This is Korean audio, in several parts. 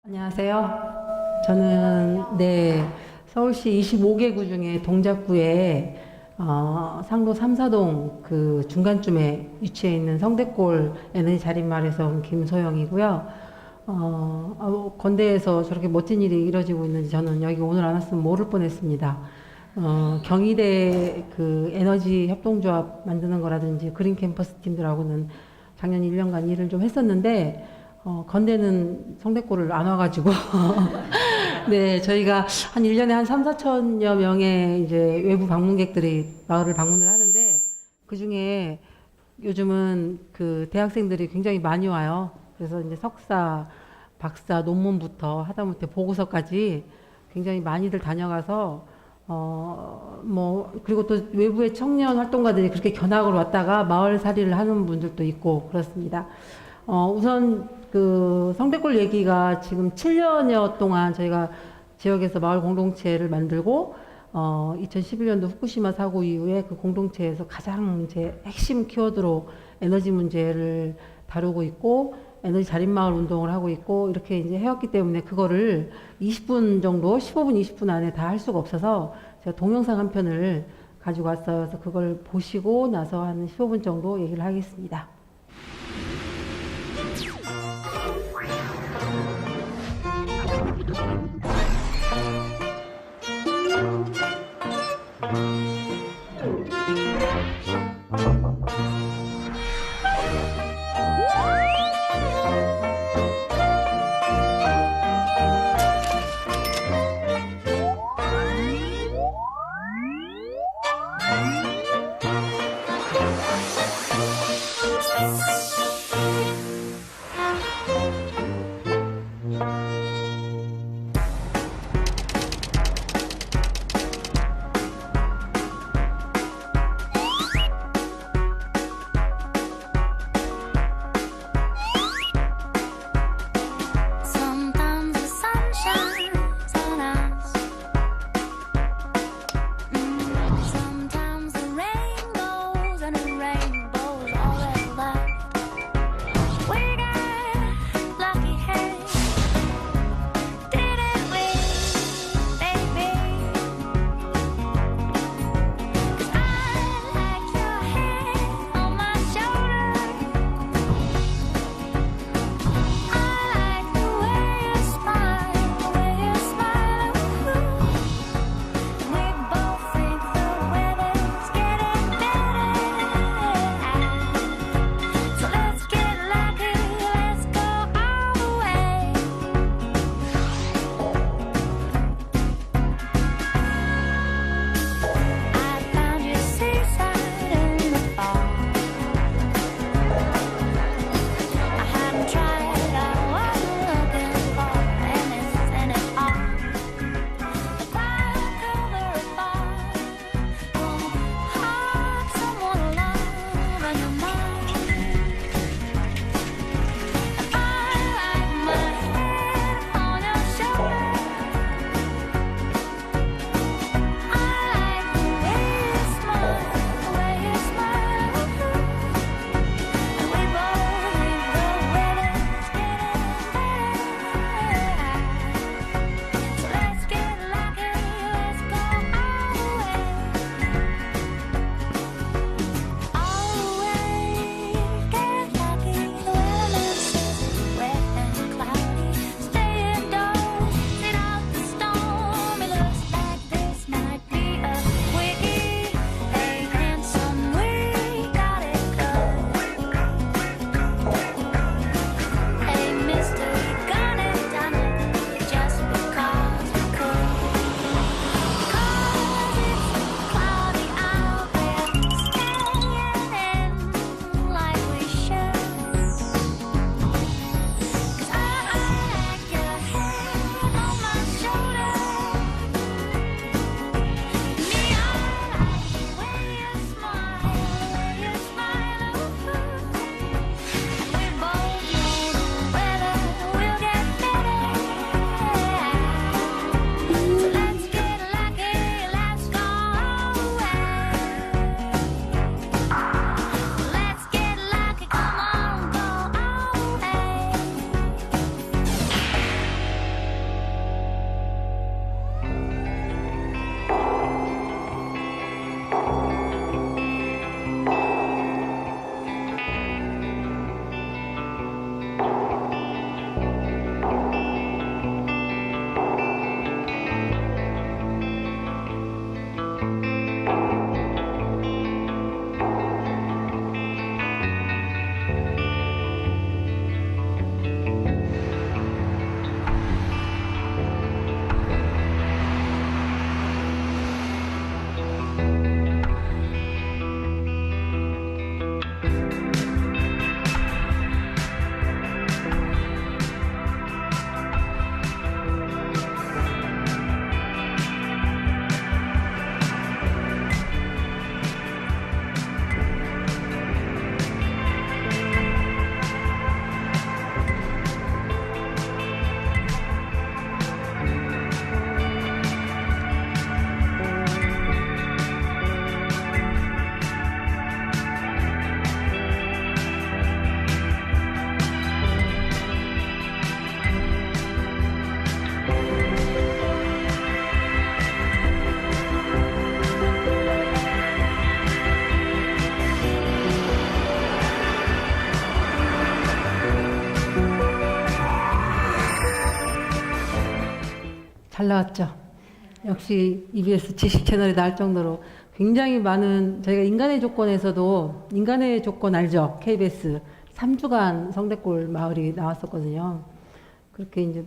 안녕하세요. 저는 서울시 25개구 중에 동작구에 상로 3, 4동 그 중간쯤에 위치해 있는 성대골 에너지 자립마을에서 온 김소영이고요. 건대에서 저렇게 멋진 일이 이루어지고 있는지 저는 여기 오늘 안 왔으면 모를 뻔했습니다. 경희대 그 에너지 협동조합 만드는 거라든지 그린 캠퍼스 팀들하고는 작년 1년간 일을 좀 했었는데 건대는 성대골을 안 와가지고 네, 저희가 한 1년에 한 3, 4천여 명의 이제 외부 방문객들이 마을을 방문을 하는데 그 중에 요즘은 그 대학생들이 굉장히 많이 와요. 그래서 이제 석사, 박사 논문부터 하다못해 보고서까지 굉장히 많이들 다녀가서 그리고 또 외부의 청년 활동가들이 그렇게 견학을 왔다가 마을살이를 하는 분들도 있고 그렇습니다. 우선 그 성대골 얘기가 지금 7년여 동안 저희가 지역에서 마을 공동체를 만들고 2011년도 후쿠시마 사고 이후에 그 공동체에서 가장 이제 핵심 키워드로 에너지 문제를 다루고 있고 에너지 자립마을 운동을 하고 있고 이렇게 이제 해왔기 때문에 그거를 20분 정도, 15분, 20분 안에 다 할 수가 없어서 제가 동영상 한 편을 가지고 왔어요. 그래서 그걸 보시고 나서 한 15분 정도 얘기를 하겠습니다. Sometimes the sun shines on us. Sometimes 잘 나왔죠. 역시 EBS 지식 채널이 나올 정도로 굉장히 많은, 저희가 인간의 조건에서도, 인간의 조건 알죠? KBS 3주간 성대골 마을이 나왔었거든요. 그렇게 이제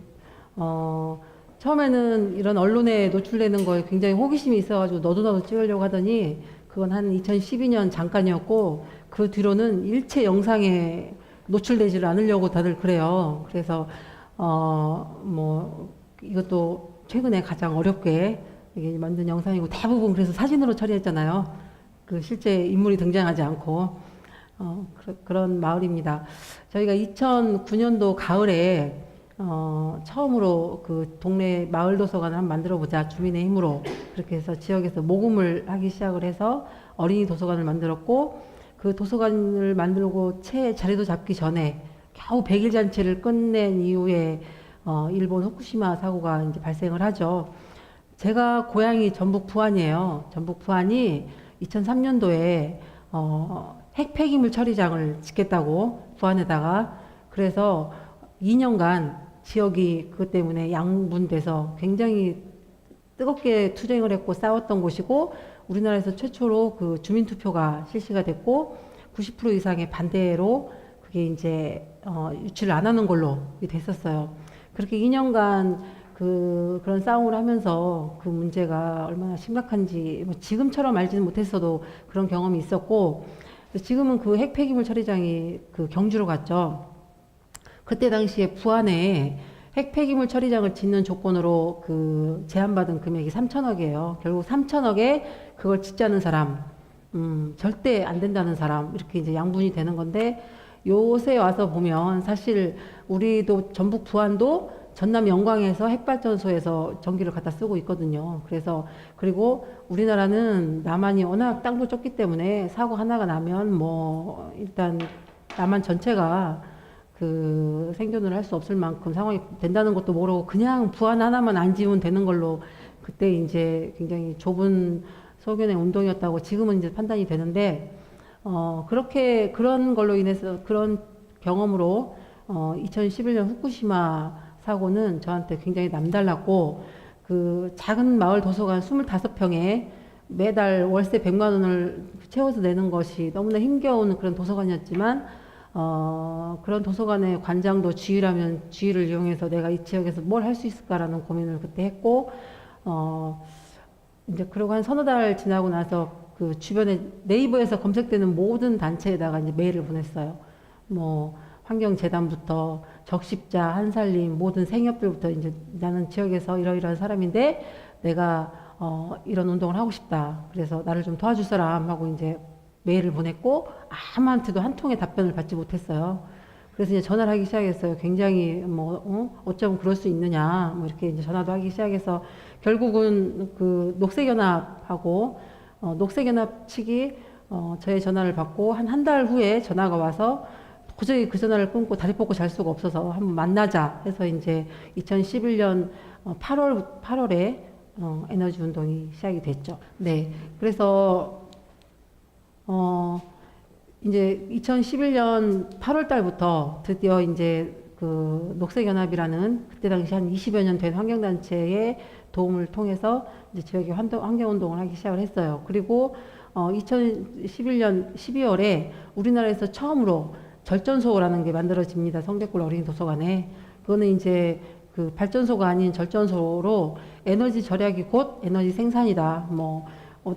처음에는 이런 언론에 노출되는 거에 굉장히 호기심이 있어가지고 너도 찍으려고 하더니 그건 한 2012년 잠깐이었고, 그 뒤로는 일체 영상에 노출되지를 않으려고 다들 그래요. 그래서 뭐 이것도 최근에 가장 어렵게 이게 만든 영상이고, 대부분 그래서 사진으로 처리했잖아요. 그 실제 인물이 등장하지 않고 그런 마을입니다. 저희가 2009년도 가을에 처음으로 그 동네 마을 도서관을 한번 만들어 보자, 주민의 힘으로. 그렇게 해서 지역에서 모금을 하기 시작을 해서 어린이 도서관을 만들었고, 그 도서관을 만들고 채 자리도 잡기 전에 겨우 100일 잔치를 끝낸 이후에 일본 후쿠시마 사고가 이제 발생을 하죠. 제가 고향이 전북 부안이에요. 전북 부안이 2003년도에 핵 폐기물 처리장을 짓겠다고 부안에다가, 그래서 2년간 지역이 그것 때문에 양분돼서 굉장히 뜨겁게 투쟁을 했고 싸웠던 곳이고, 우리나라에서 최초로 그 주민투표가 실시가 됐고 90% 이상의 반대로 그게 이제 유치를 안 하는 걸로 됐었어요. 그렇게 2년간 그런 싸움을 하면서 그 문제가 얼마나 심각한지 뭐 지금처럼 알지는 못했어도 그런 경험이 있었고, 지금은 그 핵 폐기물 처리장이 그 경주로 갔죠. 그때 당시에 부안에 핵 폐기물 처리장을 짓는 조건으로 그 제안받은 금액이 3천억이에요. 결국 3천억에 그걸 짓자는 사람, 절대 안 된다는 사람, 이렇게 이제 양분이 되는 건데, 요새 와서 보면 사실 우리도 전북 부안도 전남 영광에서 핵발전소에서 전기를 갖다 쓰고 있거든요. 그래서 그리고 우리나라는 남한이 워낙 땅도 좁기 때문에 사고 하나가 나면 뭐 일단 남한 전체가 그 생존을 할 수 없을 만큼 상황이 된다는 것도 모르고 그냥 부안 하나만 안 지으면 되는 걸로, 그때 이제 굉장히 좁은 소견의 운동이었다고 지금은 이제 판단이 되는데, 그렇게 그런 걸로 인해서 그런 경험으로 2011년 후쿠시마 사고는 저한테 굉장히 남달랐고, 그 작은 마을 도서관 25평에 매달 월세 100만 원을 채워서 내는 것이 너무나 힘겨운 그런 도서관이었지만, 그런 도서관의 관장도 지휘라면 지휘를 이용해서 내가 이 지역에서 뭘 할 수 있을까라는 고민을 그때 했고, 이제 그러고 한 서너 달 지나고 나서 그 주변에 네이버에서 검색되는 모든 단체에다가 이제 메일을 보냈어요. 뭐 환경재단부터 적십자, 한살림, 모든 생협들부터 이제 나는 지역에서 이러이러한 사람인데 내가 이런 운동을 하고 싶다. 그래서 나를 좀 도와줄 사람 하고 이제 메일을 보냈고, 아무한테도 한 통의 답변을 받지 못했어요. 그래서 이제 전화를 하기 시작했어요. 굉장히 뭐 어쩌면 그럴 수 있느냐, 뭐 이렇게 이제 전화도 하기 시작해서 결국은 그 녹색연합하고 녹색연합 측이 저의 전화를 받고 한 달 후에 전화가 와서 도저히 그 전화를 끊고 다리 뻗고 잘 수가 없어서 한번 만나자 해서 이제 2011년 8월에 에너지 운동이 시작이 됐죠. 네, 그래서 이제 2011년 8월 달부터 드디어 이제 그 녹색연합이라는 그때 당시 한 20여 년 된 환경단체의 도움을 통해서 이제 지역에 환경운동을 하기 시작을 했어요. 그리고 2011년 12월에 우리나라에서 처음으로 절전소라는 게 만들어집니다. 성대골 어린이 도서관에. 그거는 이제 그 발전소가 아닌 절전소로 에너지 절약이 곧 에너지 생산이다. 뭐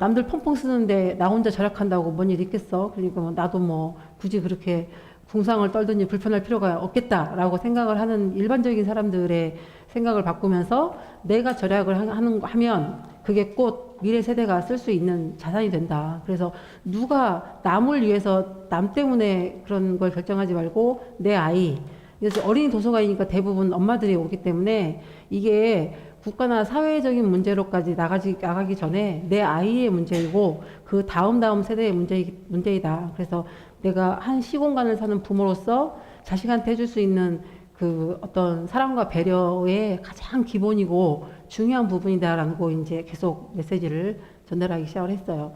남들 펑펑 쓰는데 나 혼자 절약한다고 뭔 일 있겠어. 그리고 나도 뭐 굳이 그렇게 궁상을 떨더니 불편할 필요가 없겠다라고 생각을 하는 일반적인 사람들의 생각을 바꾸면서 내가 절약을 하면 그게 곧 미래 세대가 쓸 수 있는 자산이 된다. 그래서 누가 남을 위해서 남 때문에 그런 걸 결정하지 말고 내 아이. 그래서 어린이 도서관이니까 대부분 엄마들이 오기 때문에 이게 국가나 사회적인 문제로까지 나가기 전에 내 아이의 문제이고 그 다음 세대의 문제이다. 그래서 내가 한 시공간을 사는 부모로서 자식한테 해줄 수 있는 그 어떤 사랑과 배려의 가장 기본이고 중요한 부분이다라고 이제 계속 메시지를 전달하기 시작을 했어요.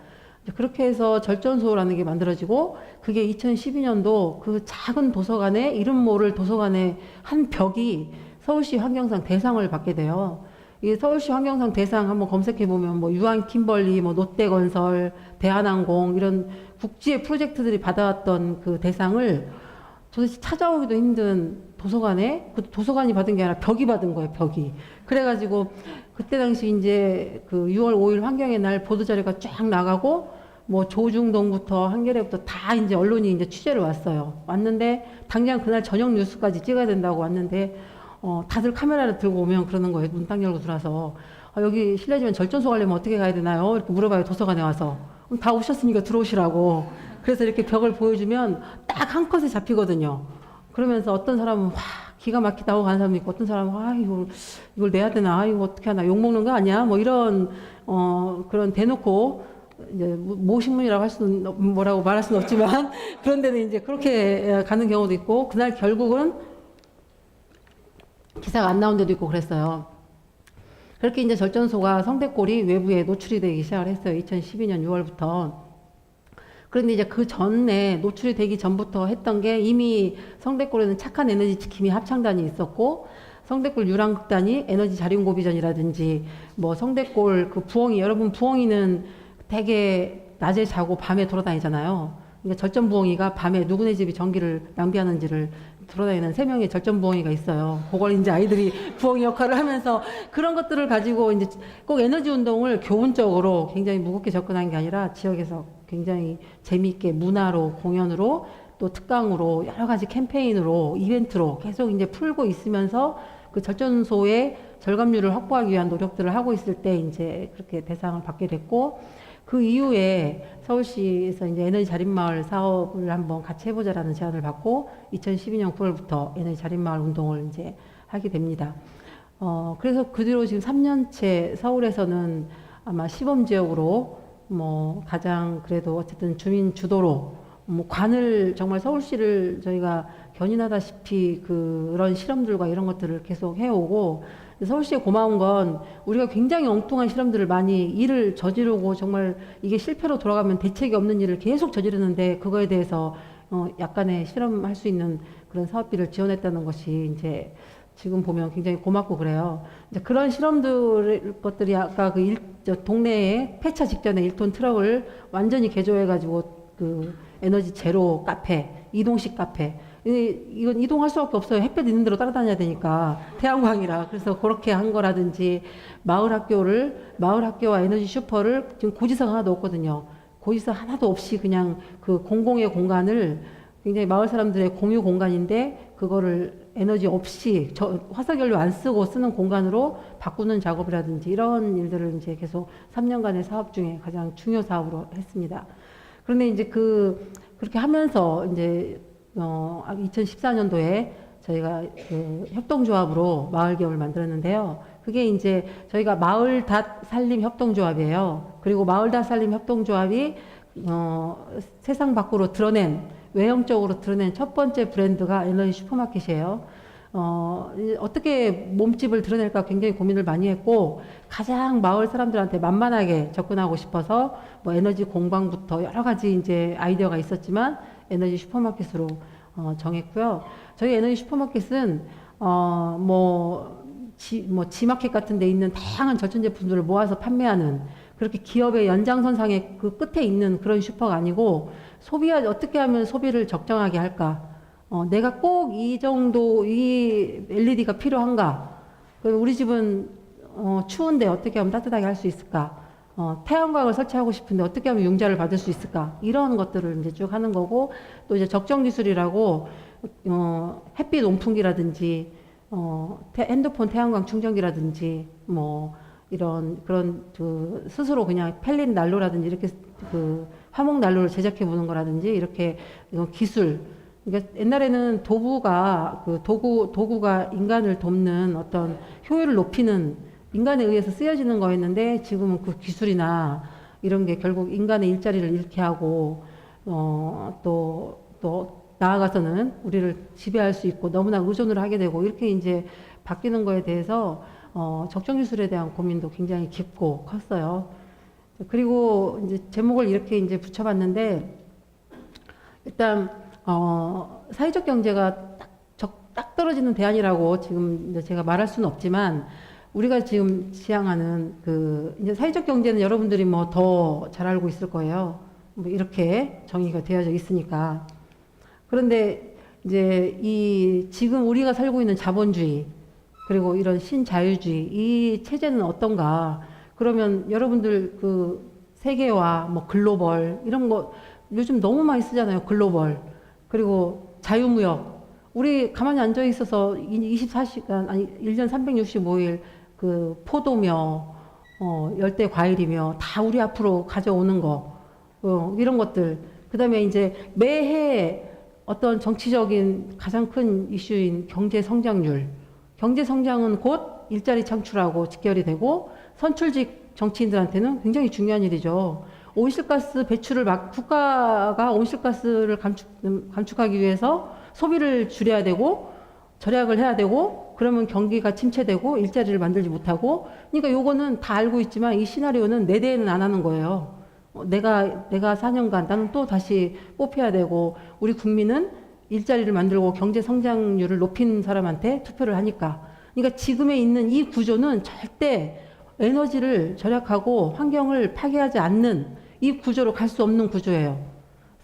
그렇게 해서 절전소라는 게 만들어지고, 그게 2012년도 그 작은 도서관에 이름 모를 도서관의 한 벽이 서울시 환경상 대상을 받게 돼요. 이 서울시 환경상 대상 한번 검색해 보면 뭐 유한킴벌리, 뭐 롯데건설, 대한항공 이런 국지의 프로젝트들이 받아왔던 그 대상을 도대체 찾아오기도 힘든 도서관에 그 도서관이 받은 게 아니라 벽이 받은 거예요, 벽이. 그래가지고 그때 당시 이제 그 6월 5일 환경의 날 보도 자료가 쫙 나가고 뭐 조중동부터 한겨레부터 다 이제 언론이 이제 취재를 왔어요. 왔는데 당장 그날 저녁 뉴스까지 찍어야 된다고 왔는데 다들 카메라를 들고 오면 그러는 거예요. 문 딱 열고 들어와서 여기 실례지만 절전소 가려면 어떻게 가야 되나요? 이렇게 물어봐요. 도서관에 와서. 그럼 다 오셨으니까 들어오시라고. 그래서 이렇게 벽을 보여주면 딱 한 컷에 잡히거든요. 그러면서 어떤 사람은 와 기가 막히다 하고 가는 사람도 있고 어떤 사람은 이걸 내야 되나 이거 어떻게 하나 욕먹는 거 아니야 뭐 이런 그런 대놓고 이제 모신문이라고 할 수는 뭐라고 말할 수는 없지만 그런 데는 이제 그렇게 가는 경우도 있고 그날 결국은 기사가 안 나온 데도 있고 그랬어요. 그렇게 이제 절전소가 성대골이 외부에 노출이 되기 시작을 했어요. 2012년 6월부터. 그런데 이제 그 전에 노출이 되기 전부터 했던 게 이미 성대골에는 착한 에너지 지킴이 합창단이 있었고 성대골 유랑극단이 에너지 자륜고비전이라든지 뭐 성대골 그 부엉이 여러분 부엉이는 되게 낮에 자고 밤에 돌아다니잖아요. 그러니까 절전 부엉이가 밤에 누구네 집이 전기를 낭비하는지를 돌아다니는 3명의 절전 부엉이가 있어요. 그걸 이제 아이들이 부엉이 역할을 하면서 그런 것들을 가지고 이제 꼭 에너지 운동을 교훈적으로 굉장히 무겁게 접근한 게 아니라 지역에서 굉장히 재미있게 문화로 공연으로 또 특강으로 여러 가지 캠페인으로 이벤트로 계속 이제 풀고 있으면서 그 절전소의 절감률을 확보하기 위한 노력들을 하고 있을 때 이제 그렇게 대상을 받게 됐고 그 이후에 서울시에서 이제 에너지 자립마을 사업을 한번 같이 해보자라는 제안을 받고 2012년 9월부터 에너지 자립마을 운동을 이제 하게 됩니다. 그래서 그 뒤로 지금 3년째 서울에서는 아마 시범 지역으로 뭐 가장 그래도 어쨌든 주민 주도로 뭐 관을 정말 서울시를 저희가 견인하다시피 그런 실험들과 이런 것들을 계속 해오고 서울시에 고마운 건 우리가 굉장히 엉뚱한 실험들을 많이 일을 저지르고 정말 이게 실패로 돌아가면 대책이 없는 일을 계속 저지르는데 그거에 대해서 약간의 실험할 수 있는 그런 사업비를 지원했다는 것이 이제 지금 보면 굉장히 고맙고 그래요. 이제 그런 것들이 아까 저 동네에 폐차 직전에 1톤 트럭을 완전히 개조해가지고 그 에너지 제로 카페, 이동식 카페. 이건 이동할 수밖에 없어요. 햇볕 있는 대로 따라다녀야 되니까. 태양광이라. 그래서 그렇게 한 거라든지 마을 학교와 에너지 슈퍼를 지금 고지서가 하나도 없거든요. 고지서 하나도 없이 그냥 그 공공의 공간을 굉장히 마을 사람들의 공유 공간인데 그거를 에너지 없이 화석연료 안 쓰고 쓰는 공간으로 바꾸는 작업이라든지 이런 일들을 이제 계속 3년간의 사업 중에 가장 중요 사업으로 했습니다. 그런데 이제 그렇게 하면서 이제 2014년도에 저희가 그 협동조합으로 마을개업을 만들었는데요. 그게 이제 저희가 마을닷 살림 협동조합이에요. 그리고 마을닷 살림 협동조합이 세상 밖으로 외형적으로 드러낸 첫 번째 브랜드가 에너지 슈퍼마켓이에요. 어떻게 몸집을 드러낼까 굉장히 고민을 많이 했고 가장 마을 사람들한테 만만하게 접근하고 싶어서 뭐 에너지 공방부터 여러 가지 이제 아이디어가 있었지만 에너지 슈퍼마켓으로 정했고요. 저희 에너지 슈퍼마켓은 지마켓 같은 데 있는 다양한 절전 제품들을 모아서 판매하는 그렇게 기업의 연장선상의 그 끝에 있는 그런 슈퍼가 아니고 어떻게 하면 소비를 적정하게 할까? 내가 꼭 이 LED가 필요한가? 우리 집은 추운데 어떻게 하면 따뜻하게 할 수 있을까? 태양광을 설치하고 싶은데 어떻게 하면 융자를 받을 수 있을까? 이런 것들을 이제 쭉 하는 거고, 또 이제 적정 기술이라고, 햇빛 온풍기라든지, 핸드폰 태양광 충전기라든지, 그런 스스로 그냥 펠릿 난로라든지 이렇게 화목 난로를 제작해 보는 거라든지 이렇게 기술. 그러니까 옛날에는 도구가 인간을 돕는 어떤 효율을 높이는 인간에 의해서 쓰여지는 거였는데 지금은 그 기술이나 이런 게 결국 인간의 일자리를 잃게 하고 또 나아가서는 우리를 지배할 수 있고 너무나 의존을 하게 되고 이렇게 이제 바뀌는 거에 대해서 적정 기술에 대한 고민도 굉장히 깊고 컸어요. 그리고 이제 제목을 이렇게 이제 붙여봤는데 일단 사회적 경제가 딱 떨어지는 대안이라고 지금 이제 제가 말할 수는 없지만 우리가 지금 지향하는 그 이제 사회적 경제는 여러분들이 뭐 더 잘 알고 있을 거예요. 뭐 이렇게 정의가 되어져 있으니까. 그런데 이제 이 지금 우리가 살고 있는 자본주의 그리고 이런 신자유주의 이 체제는 어떤가? 그러면 여러분들 그 세계화 뭐 글로벌 이런 거 요즘 너무 많이 쓰잖아요. 글로벌 그리고 자유무역. 우리 가만히 앉아 있어서 24시간 아니 1년 365일 그 포도며 열대 과일이며 다 우리 앞으로 가져오는 거 이런 것들. 그다음에 이제 매해 어떤 정치적인 가장 큰 이슈인 경제 성장률. 경제 성장은 곧 일자리 창출하고 직결이 되고 선출직 정치인들한테는 굉장히 중요한 일이죠. 온실가스 배출을 국가가 온실가스를 감축하기 위해서 소비를 줄여야 되고 절약을 해야 되고 그러면 경기가 침체되고 일자리를 만들지 못하고 그러니까 요거는 다 알고 있지만 이 시나리오는 내 대에는 안 하는 거예요. 내가 4년간 나는 또 다시 뽑혀야 되고 우리 국민은 일자리를 만들고 경제 성장률을 높인 사람한테 투표를 하니까. 그러니까 지금에 있는 이 구조는 절대 에너지를 절약하고 환경을 파괴하지 않는 이 구조로 갈 수 없는 구조예요.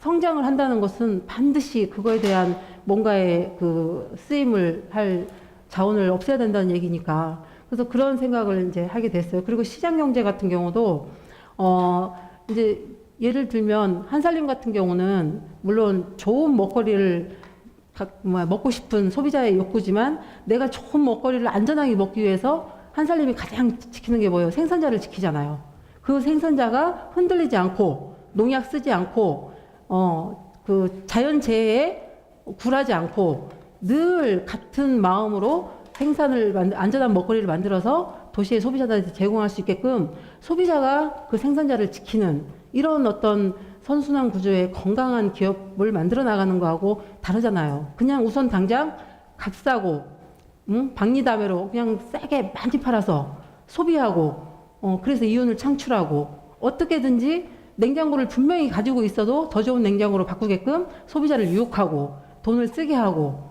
성장을 한다는 것은 반드시 그거에 대한 뭔가의 그 쓰임을 할 자원을 없애야 된다는 얘기니까. 그래서 그런 생각을 이제 하게 됐어요. 그리고 시장 경제 같은 경우도 이제 예를 들면 한살림 같은 경우는 물론 좋은 먹거리를 먹고 싶은 소비자의 욕구지만 내가 좋은 먹거리를 안전하게 먹기 위해서 한살림이 가장 지키는 게 뭐예요? 생산자를 지키잖아요. 그 생산자가 흔들리지 않고 농약 쓰지 않고 그 자연재해에 굴하지 않고 늘 같은 마음으로 안전한 먹거리를 만들어서 도시의 소비자들한테 제공할 수 있게끔 소비자가 그 생산자를 지키는 이런 어떤 선순환 구조의 건강한 기업을 만들어 나가는 거하고 다르잖아요. 그냥 우선 당장 값싸고 박리담회로 그냥 싸게 많이 팔아서 소비하고 그래서 이윤을 창출하고 어떻게든지 냉장고를 분명히 가지고 있어도 더 좋은 냉장고로 바꾸게끔 소비자를 유혹하고 돈을 쓰게 하고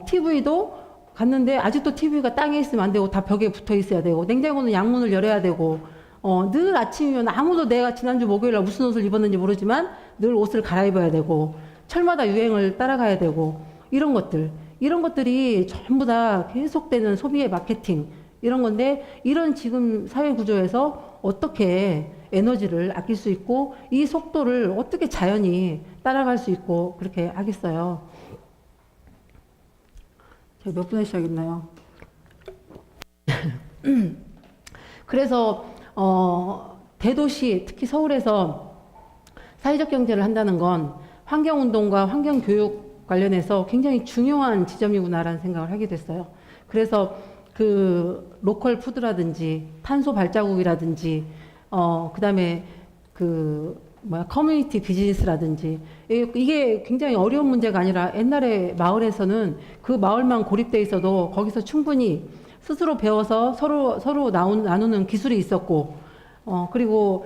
TV도 갔는데 아직도 TV가 땅에 있으면 안 되고 다 벽에 붙어 있어야 되고 냉장고는 양문을 열어야 되고 늘 아침이면 아무도 내가 지난주 목요일날 무슨 옷을 입었는지 모르지만 늘 옷을 갈아입어야 되고 철마다 유행을 따라가야 되고 이런 것들이 전부 다 계속되는 소비의 마케팅 이런 건데 이런 지금 사회 구조에서 어떻게 에너지를 아낄 수 있고 이 속도를 어떻게 자연히 따라갈 수 있고 그렇게 하겠어요. 제가 몇 분에 시작했나요? 그래서 대도시 특히 서울에서 사회적 경제를 한다는 건 환경운동과 환경교육 관련해서 굉장히 중요한 지점이구나라는 생각을 하게 됐어요. 그래서 그 로컬 푸드라든지 탄소 발자국이라든지 그다음에 커뮤니티 비즈니스라든지 이게 굉장히 어려운 문제가 아니라 옛날에 마을에서는 그 마을만 고립돼 있어도 거기서 충분히 스스로 배워서 서로 나누는 기술이 있었고 그리고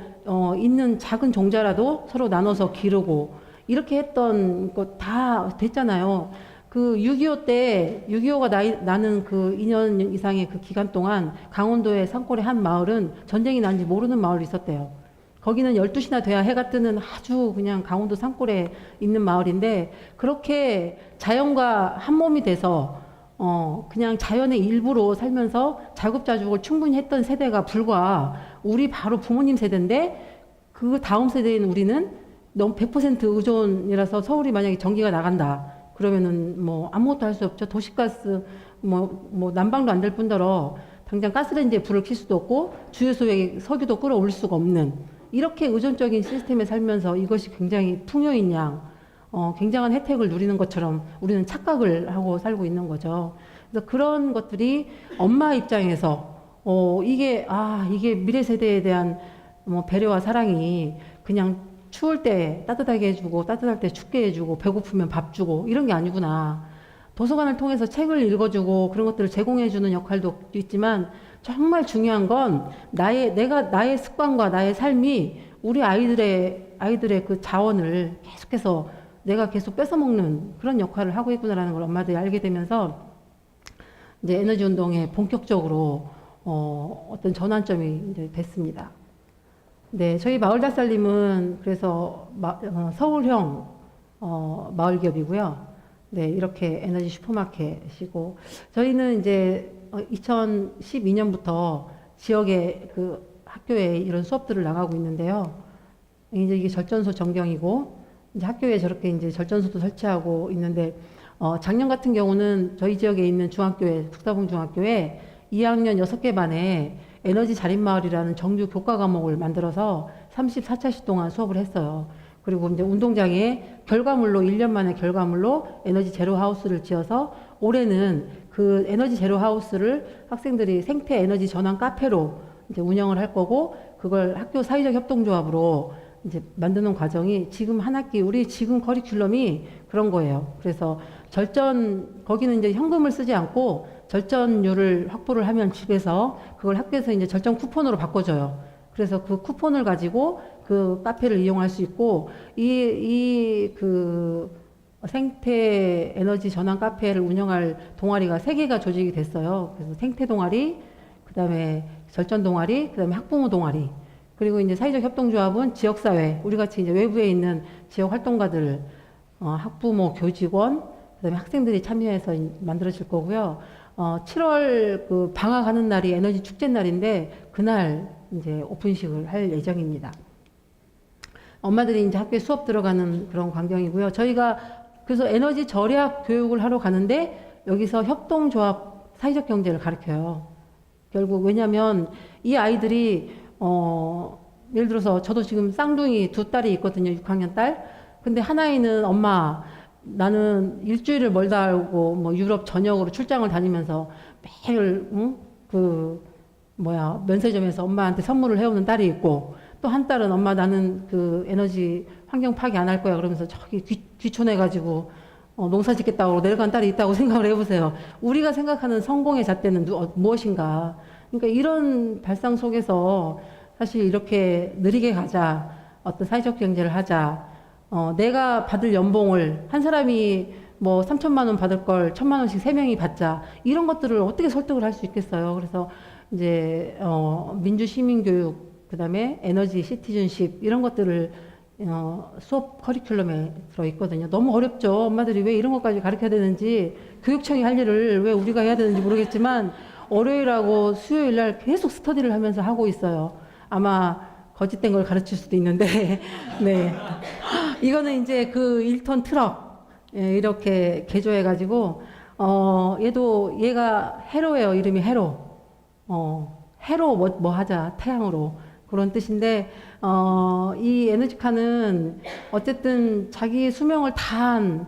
있는 작은 종자라도 서로 나눠서 기르고 이렇게 했던 거 다 됐잖아요. 그 6.25 때 6.25가 나는 그 2년 이상의 그 기간 동안 강원도의 산골의 한 마을은 전쟁이 난지 모르는 마을이 있었대요. 거기는 12시나 돼야 해가 뜨는 아주 그냥 강원도 산골에 있는 마을인데 그렇게 자연과 한 몸이 돼서 그냥 자연의 일부로 살면서 자급자족을 충분히 했던 세대가 불과 우리 바로 부모님 세대인데 그 다음 세대인 우리는 너무 100% 의존이라서 서울이 만약에 전기가 나간다. 그러면은 뭐 아무것도 할 수 없죠. 도시가스 뭐 난방도 안 될 뿐더러 당장 가스레인지에 불을 켤 수도 없고 주유소에 석유도 끌어올 수가 없는 이렇게 의존적인 시스템에 살면서 이것이 굉장히 풍요인 양 굉장한 혜택을 누리는 것처럼 우리는 착각을 하고 살고 있는 거죠. 그래서 그런 것들이 엄마 입장에서 이게 미래 세대에 대한 뭐 배려와 사랑이 그냥 추울 때 따뜻하게 해주고 따뜻할 때 춥게 해주고 배고프면 밥 주고 이런 게 아니구나. 도서관을 통해서 책을 읽어주고 그런 것들을 제공해주는 역할도 있지만 정말 중요한 건 나의 습관과 나의 삶이 우리 아이들의 그 자원을 계속해서 내가 계속 뺏어먹는 그런 역할을 하고 있구나라는 걸 엄마들이 알게 되면서 이제 에너지 운동에 본격적으로 어떤 전환점이 이제 됐습니다. 네, 저희 마을다살림은 그래서 서울형 마을 기업이고요. 네, 이렇게 에너지 슈퍼마켓이고 저희는 이제 2012년부터 지역의 그 학교에 이런 수업들을 나가고 있는데요. 이제 이게 절전소 전경이고 이제 학교에 저렇게 이제 절전소도 설치하고 있는데 작년 같은 경우는 저희 지역에 있는 중학교에 북사봉 중학교에 2학년 6개 반에 에너지 자립마을이라는 정규 교과 과목을 만들어서 34차시 동안 수업을 했어요. 그리고 이제 운동장에 결과물로 1년 만에 결과물로 에너지 제로 하우스를 지어서 올해는 그 에너지 제로 하우스를 학생들이 생태 에너지 전환 카페로 이제 운영을 할 거고 그걸 학교 사회적 협동조합으로 이제 만드는 과정이 지금 한 학기 우리 지금 커리큘럼이 그런 거예요. 그래서 거기는 이제 현금을 쓰지 않고 절전율을 확보를 하면 집에서 그걸 학교에서 이제 절전 쿠폰으로 바꿔줘요. 그래서 그 쿠폰을 가지고 그 카페를 이용할 수 있고 그 생태 에너지 전환 카페를 운영할 동아리가 3개가 조직이 됐어요. 그래서 생태 동아리, 그다음에 절전 동아리, 그다음에 학부모 동아리. 그리고 이제 사회적 협동조합은 지역사회, 우리 같이 이제 외부에 있는 지역 활동가들, 학부모, 교직원, 그다음에 학생들이 참여해서 만들어질 거고요. 7월 그 방학하는 날이 에너지 축제 날인데 그날 이제 오픈식을 할 예정입니다. 엄마들이 이제 학교에 수업 들어가는 그런 광경이고요. 저희가 그래서 에너지 절약 교육을 하러 가는데 여기서 협동조합 사회적 경제를 가르쳐요. 결국 왜냐하면 이 아이들이 예를 들어서 저도 지금 쌍둥이 2딸이 있거든요. 6학년 딸. 근데 하나이는 엄마 나는 일주일을 멀다 알고 뭐 유럽 전역으로 출장을 다니면서 매일 면세점에서 엄마한테 선물을 해오는 딸이 있고 또 한 딸은 엄마 나는 그 에너지 환경 파괴 안 할 거야 그러면서 저기 귀촌해가지고 농사 짓겠다고 내려간 딸이 있다고 생각을 해보세요. 우리가 생각하는 성공의 잣대는 무엇인가. 그러니까 이런 발상 속에서 사실 이렇게 느리게 가자, 어떤 사회적 경제를 하자, 내가 받을 연봉을 한 사람이 뭐 3천만 원 받을 걸 1,000만 원씩 3명이 받자, 이런 것들을 어떻게 설득을 할 수 있겠어요. 그래서 이제 민주 시민 교육, 그다음에 에너지 시티즌십 이런 것들을 수업 커리큘럼에 들어있거든요. 너무 어렵죠. 엄마들이 왜 이런 것까지 가르쳐야 되는지, 교육청이 할 일을 왜 우리가 해야 되는지 모르겠지만 월요일하고 수요일날 계속 스터디를 하면서 하고 있어요. 아마 거짓된 걸 가르칠 수도 있는데 네, 이거는 이제 그 1톤 트럭 이렇게 개조해가지고 얘가 해로예요. 이름이 해로. 해로 뭐 하자, 태양으로. 그런 뜻인데 이 에너지카는 어쨌든 자기 수명을 다한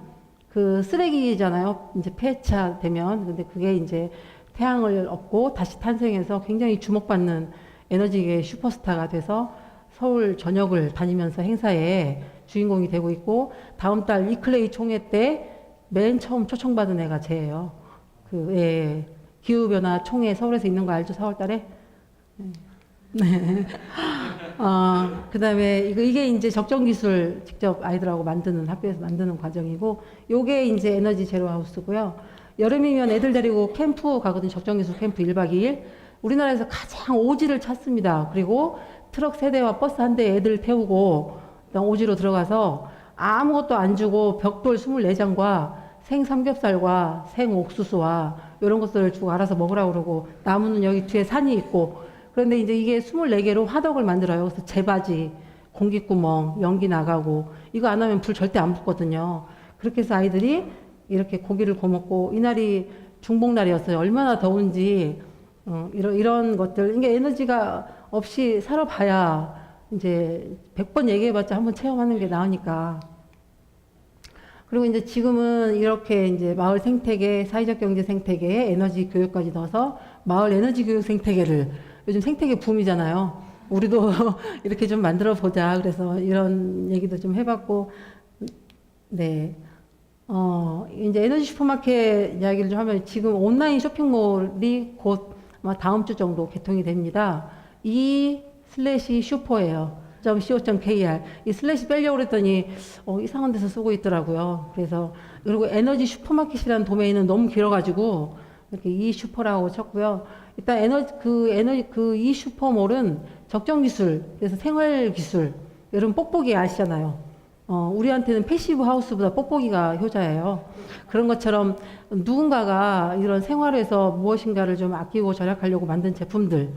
그 쓰레기잖아요. 이제 폐차되면. 근데 그게 이제 태양을 얻고 다시 탄생해서 굉장히 주목받는 에너지계의 슈퍼스타가 돼서 서울 전역을 다니면서 행사에 주인공이 되고 있고, 다음 달 이클레이 총회 때 맨 처음 초청받은 애가 쟤예요. 기후변화 총회 서울에서 있는 거 알죠? 4월 달에? 네. 그 다음에 이게 이제 적정기술 직접 아이들하고 만드는, 학교에서 만드는 과정이고, 요게 이제 에너지 제로 하우스고요. 여름이면 애들 데리고 캠프 가거든요. 적정기술 캠프 1박 2일. 우리나라에서 가장 오지를 찾습니다. 그리고 트럭 3대와 버스 1대 애들 태우고 오지로 들어가서 아무것도 안 주고 벽돌 24장과 생 삼겹살과 생 옥수수와 이런 것들을 주고 알아서 먹으라고 그러고, 나무는 여기 뒤에 산이 있고, 그런데 이제 이게 24개로 화덕을 만들어요. 그래서 재바지, 공기구멍, 연기 나가고, 이거 안 하면 불 절대 안 붙거든요. 그렇게 해서 아이들이 이렇게 고기를 구워 먹고, 이날이 중복날이었어요. 얼마나 더운지, 이런 것들. 이게 에너지가 없이 살아봐야 이제 100번 얘기해봤자 한번 체험하는 게 나으니까. 그리고 이제 지금은 이렇게 이제 마을 생태계, 사회적 경제 생태계에 에너지 교육까지 넣어서 마을 에너지 교육 생태계를, 요즘 생태계 붐이잖아요. 우리도 이렇게 좀 만들어 보자. 그래서 이런 얘기도 좀 해봤고, 네. 이제 에너지 슈퍼마켓 이야기를 좀 하면, 지금 온라인 쇼핑몰이 곧 아마 다음 주 정도 개통이 됩니다. /슈퍼예요. .co.kr. 이 슬래시 빼려고 그랬더니 이상한 데서 쓰고 있더라고요. 그래서, 그리고 에너지 슈퍼마켓이라는 도메인은 너무 길어가지고 이렇게 이 슈퍼라고 쳤고요. 일단 이 슈퍼몰은 적정 기술, 그래서 생활 기술, 여러분 뽁뽁이 아시잖아요. 우리한테는 패시브 하우스보다 뽁뽁이가 효자예요. 그런 것처럼 누군가가 이런 생활에서 무엇인가를 좀 아끼고 절약하려고 만든 제품들,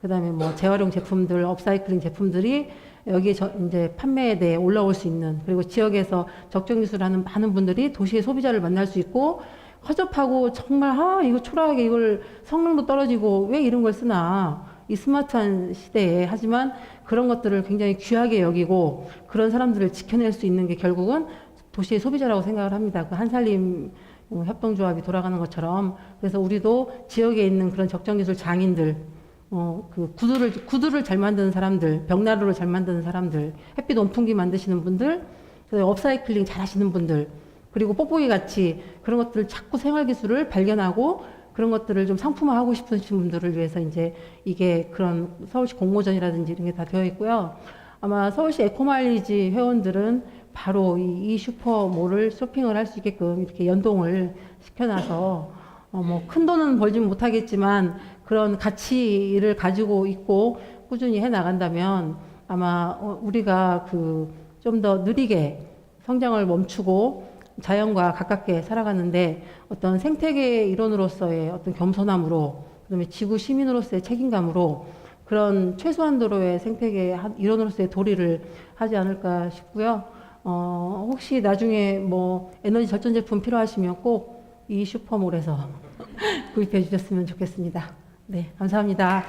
그 다음에 뭐 재활용 제품들, 업사이클링 제품들이 여기에 이제 판매에 대해 올라올 수 있는, 그리고 지역에서 적정 기술하는 많은 분들이 도시의 소비자를 만날 수 있고, 허접하고 정말 이거 초라하게 이걸 성능도 떨어지고 왜 이런 걸 쓰나, 이 스마트한 시대에. 하지만 그런 것들을 굉장히 귀하게 여기고 그런 사람들을 지켜낼 수 있는 게 결국은 도시의 소비자라고 생각을 합니다. 그 한살림 협동조합이 돌아가는 것처럼. 그래서 우리도 지역에 있는 그런 적정기술 장인들, 그 구두를 잘 만드는 사람들, 벽난로를 잘 만드는 사람들, 햇빛 온풍기 만드시는 분들, 업사이클링 잘 하시는 분들, 그리고 뽁뽁이 같이 그런 것들을 자꾸 생활기술을 발견하고 그런 것들을 좀 상품화하고 싶으신 분들을 위해서 이제 이게 그런 서울시 공모전이라든지 이런 게 다 되어 있고요. 아마 서울시 에코마일리지 회원들은 바로 이 슈퍼몰을 쇼핑을 할 수 있게끔 이렇게 연동을 시켜놔서 뭐 큰 돈은 벌지 못하겠지만 그런 가치를 가지고 있고 꾸준히 해 나간다면 아마 우리가 그 좀 더 느리게 성장을 멈추고 자연과 가깝게 살아가는데 어떤 생태계 일원으로서의 어떤 겸손함으로, 그다음에 지구 시민으로서의 책임감으로 그런 최소한도로의 생태계 일원으로서의 도리를 하지 않을까 싶고요. 혹시 나중에 뭐 에너지 절전 제품 필요하시면 꼭 이 슈퍼몰에서 구입해 주셨으면 좋겠습니다. 네, 감사합니다.